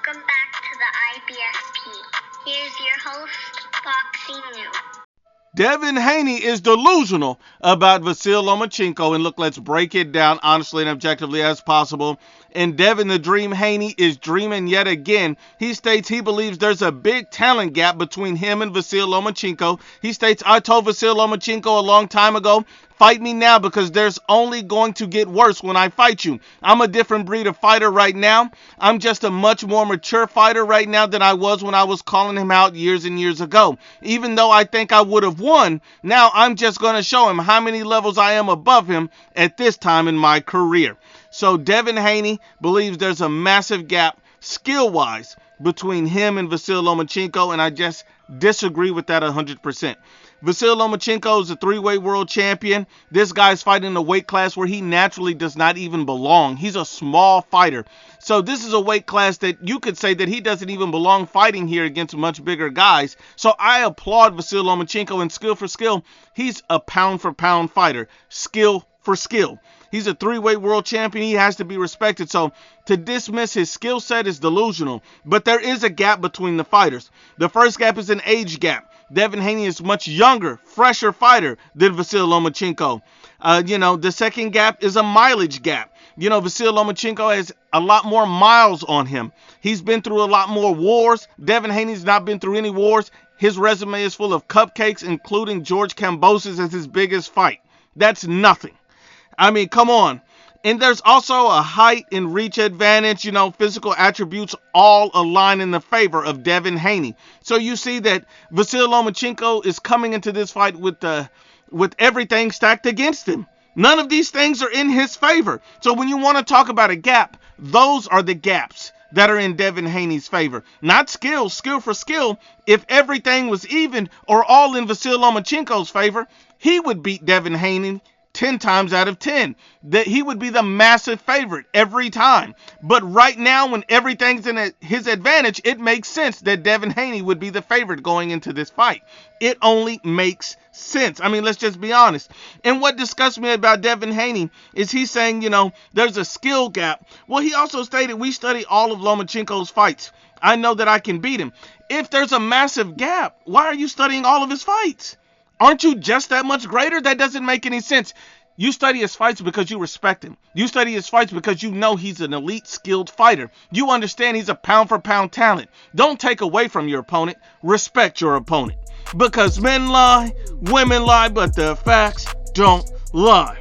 Welcome back to the IBFP. Here's your host, Boxing New. Devin Haney is delusional about Vasyl Lomachenko, and look, let's break it down honestly and objectively as possible. And Devin the Dream Haney is dreaming yet again. He states he believes there's a big talent gap between him and Vasyl Lomachenko. He states, I told Vasyl Lomachenko a long time ago, fight me now because there's only going to get worse when I fight you. I'm a different breed of fighter right now. I'm just a much more mature fighter right now than I was when I was calling him out years and years ago. Even though I think I would have won, now I'm just going to show him how many levels I am above him at this time in my career. So Devin Haney believes there's a massive gap skill-wise between him and Vasyl Lomachenko, and I just disagree with that 100%. Vasyl Lomachenko is a three-weight world champion. This guy's fighting in a weight class where he naturally does not even belong. He's a small fighter. So this is a weight class that you could say that he doesn't even belong fighting here against much bigger guys. So I applaud Vasyl Lomachenko, and skill for skill, he's a pound-for-pound fighter. Skill for skill. He's a three-weight world champion. He has to be respected. So to dismiss his skill set is delusional. But there is a gap between the fighters. The first gap is an age gap. Devin Haney is much younger, fresher fighter than Vasyl Lomachenko. The second gap is a mileage gap. Vasyl Lomachenko has a lot more miles on him. He's been through a lot more wars. Devin Haney's not been through any wars. His resume is full of cupcakes, including George Kambosos as his biggest fight. That's nothing. I mean, come on. And there's also a height and reach advantage, physical attributes all align in the favor of Devin Haney. So you see that Vasyl Lomachenko is coming into this fight with everything stacked against him. None of these things are in his favor. So when you want to talk about a gap, those are the gaps that are in Devin Haney's favor. Not skill for skill. If everything was even or all in Vasyl Lomachenko's favor, he would beat Devin Haney 10 times out of 10. That he would be the massive favorite every time. But right now, when everything's in his advantage, it makes sense that Devin Haney would be the favorite going into this fight. It only makes sense. I mean, let's just be honest. And what disgusts me about Devin Haney is he's saying, there's a skill gap. Well, he also stated, we study all of Lomachenko's fights. I know that I can beat him. If there's a massive gap, why are you studying all of his fights? Aren't you just that much greater? That doesn't make any sense. You study his fights because you respect him. You study his fights because you know he's an elite, skilled fighter. You understand he's a pound-for-pound talent. Don't take away from your opponent. Respect your opponent. Because men lie, women lie, but the facts don't lie.